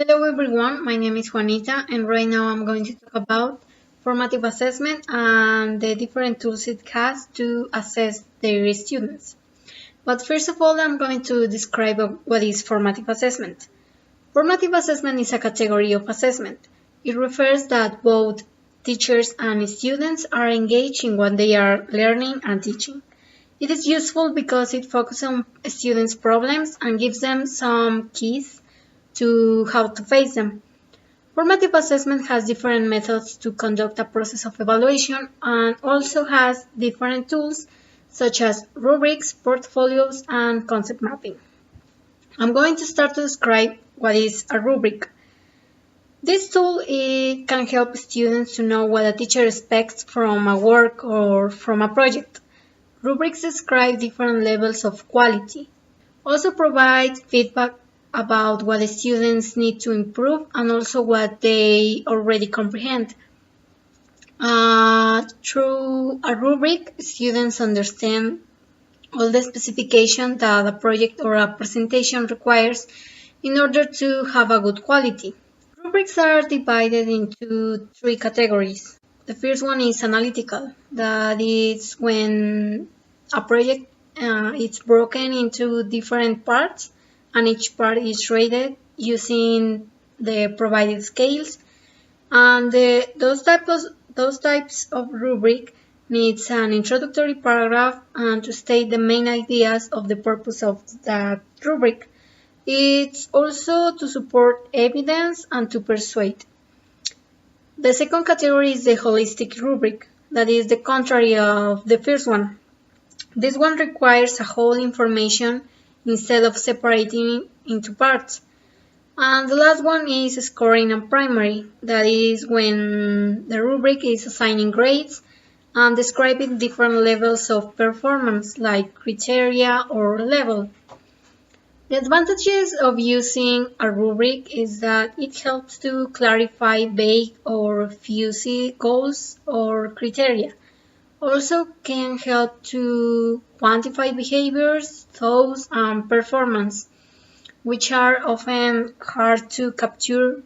Hello everyone, my name is Juanita and right now I'm going to talk about formative assessment and the different tools it has to assess their students. But first of all, I'm going to describe what is formative assessment. Formative assessment is a category of assessment. It refers that both teachers and students are engaged in what they are learning and teaching. It is useful because it focuses on students' problems and gives them some keys to how to face them. Formative assessment has different methods to conduct a process of evaluation and also has different tools such as rubrics, portfolios, and concept mapping. I'm going to start to describe what is a rubric. This tool can help students to know what a teacher expects from a work or from a project. Rubrics describe different levels of quality. Also provide feedback about what the students need to improve and also what they already comprehend. Through a rubric, students understand all the specifications that a project or a presentation requires in order to have a good quality. Rubrics are divided into three categories. The first one is analytical, that is when a project is broken into different parts and each part is rated using the provided scales. And those types of rubric needs an introductory paragraph and to state the main ideas of the purpose of that rubric. It's also to support evidence and to persuade. The second category is the holistic rubric, that is the contrary of the first one. This one requires a whole information instead of separating into parts. And the last one is scoring and primary, that is when the rubric is assigning grades and describing different levels of performance like criteria or level. The advantages of using a rubric is that it helps to clarify vague or fuzzy goals or criteria. Also can help to quantify behaviors, thoughts, and performance, which are often hard to capture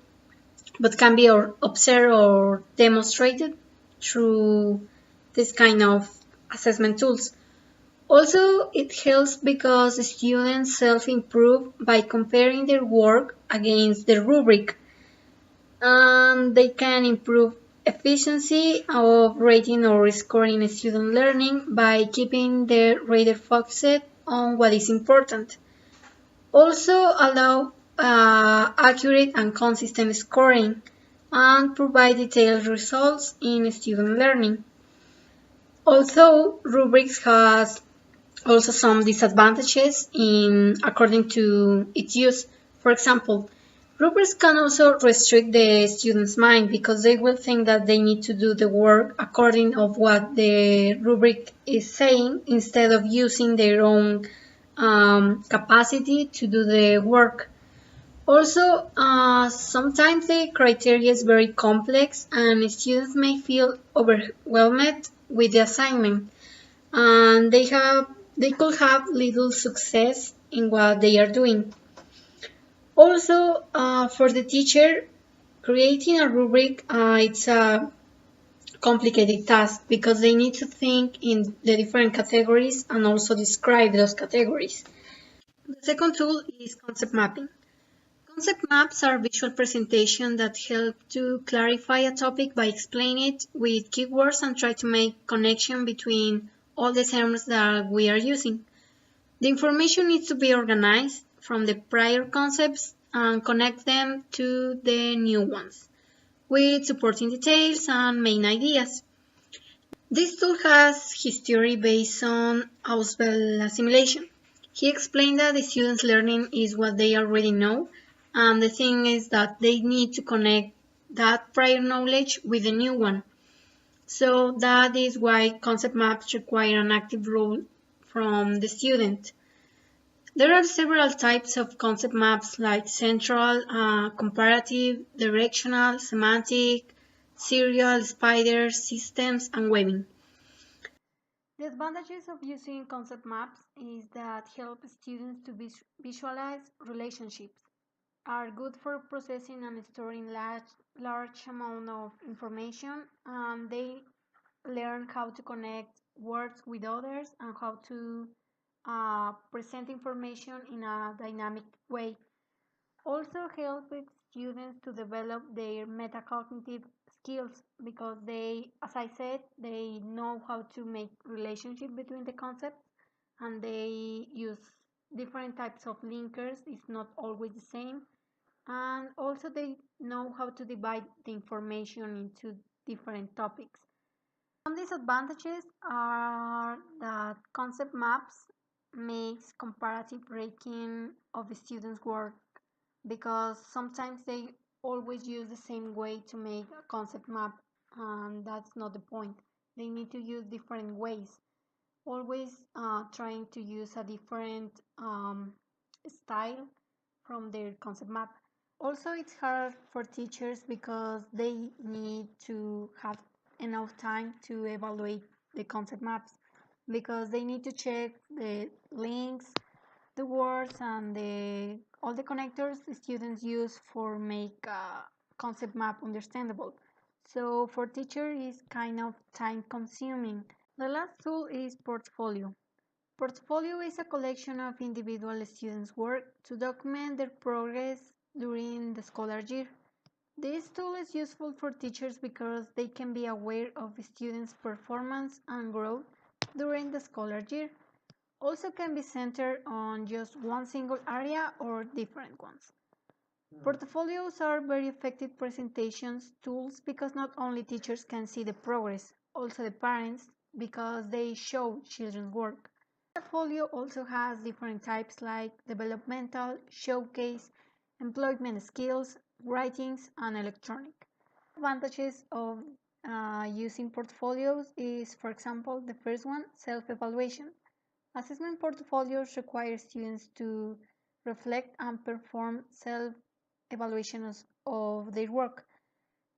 but can be observed or demonstrated through this kind of assessment tools. Also, it helps because students self-improve by comparing their work against the rubric, and they can improve efficiency of rating or scoring student learning by keeping the reader focused on what is important. Also allow accurate and consistent scoring and provide detailed results in student learning. Although rubrics has also some disadvantages in according to its use. For example, rubrics can also restrict the student's mind because they will think that they need to do the work according of what the rubric is saying instead of using their own capacity to do the work. Also, sometimes the criteria is very complex and students may feel overwhelmed with the assignment and they could have little success in what they are doing. Also, for the teacher, creating a rubric it's a complicated task because they need to think in the different categories and also describe those categories. The second tool is concept mapping. Concept maps are visual presentations that help to clarify a topic by explaining it with keywords and try to make connection between all the terms that we are using. The information needs to be organized from the prior concepts and connect them to the new ones with supporting details and main ideas. This tool has his theory based on Ausubel assimilation. He explained that the students' learning is what they already know, and the thing is that they need to connect that prior knowledge with the new one. So that is why concept maps require an active role from the student. There are several types of concept maps like central, comparative, directional, semantic, serial, spider, systems, and webbing. The advantages of using concept maps is that help students to visualize relationships. are good for processing and storing large amount of information, and they learn how to connect words with others and how to present information in a dynamic way. Also help students to develop their metacognitive skills because they, as I said, they know how to make relationship between the concepts, and they use different types of linkers. It's not always the same. And also they know how to divide the information into different topics. Some disadvantages are that concept maps makes comparative ranking of the students' work because sometimes they always use the same way to make a concept map, and that's not the point. They need to use different ways, always trying to use a different style from their concept map. Also, it's hard for teachers because they need to have enough time to evaluate the concept maps because they need to check the links, the words, and all the connectors the students use for make a concept map understandable. So for teacher, it's kind of time consuming. The last tool is portfolio. Portfolio is a collection of individual students' work to document their progress during the scholar year. This tool is useful for teachers because they can be aware of students' performance and growth during the scholar year. Also can be centered on just one single area or different ones. Portfolios are very effective presentations tools because not only teachers can see the progress, also the parents because they show children's work. Portfolio also has different types like developmental, showcase, employment skills, writings, and electronic. Advantages of using portfolios is, for example, the first one, self-evaluation. Assessment portfolios require students to reflect and perform self-evaluations of their work.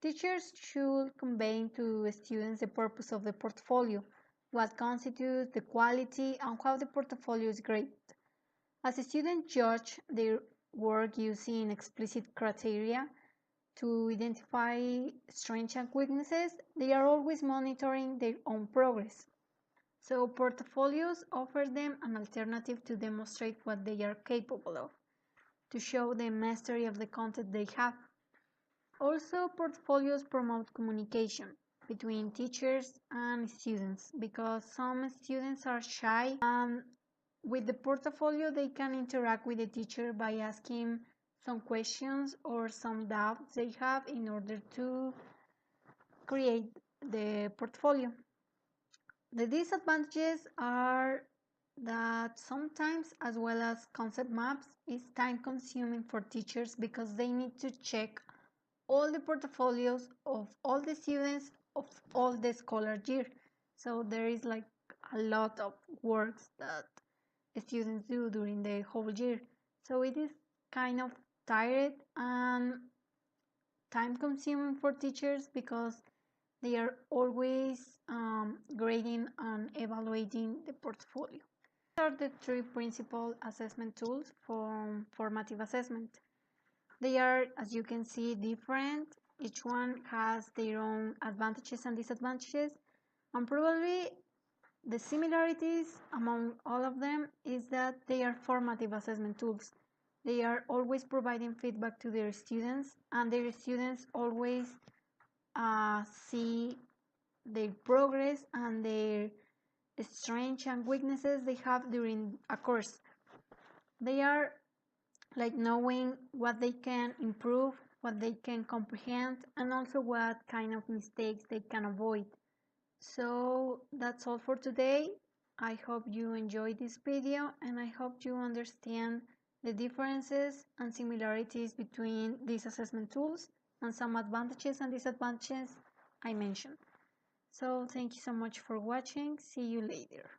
Teachers should convey to students the purpose of the portfolio, what constitutes the quality, and how the portfolio is graded. As students judge their work using explicit criteria to identify strengths and weaknesses, they are always monitoring their own progress. So portfolios offer them an alternative to demonstrate what they are capable of, to show the mastery of the content they have. Also, portfolios promote communication between teachers and students because some students are shy, and with the portfolio they can interact with the teacher by asking some questions or some doubts they have in order to create the portfolio. The disadvantages are that sometimes, as well as concept maps, is time consuming for teachers because they need to check all the portfolios of all the students of all the scholar year. So there is like a lot of works that students do during the whole year. So it is kind of tired and time consuming for teachers because they are always grading and evaluating the portfolio. These are the three principal assessment tools for formative assessment. They are, as you can see, different. Each one has their own advantages and disadvantages, and probably the similarities among all of them is that they are formative assessment tools. They are always providing feedback to their students, and their students always see their progress and their strengths and weaknesses they have during a course. They are like knowing what they can improve, what they can comprehend, and also what kind of mistakes they can avoid. So that's all for today. I hope you enjoyed this video and I hope you understand the differences and similarities between these assessment tools and some advantages and disadvantages I mentioned. So thank you so much for watching. See you later.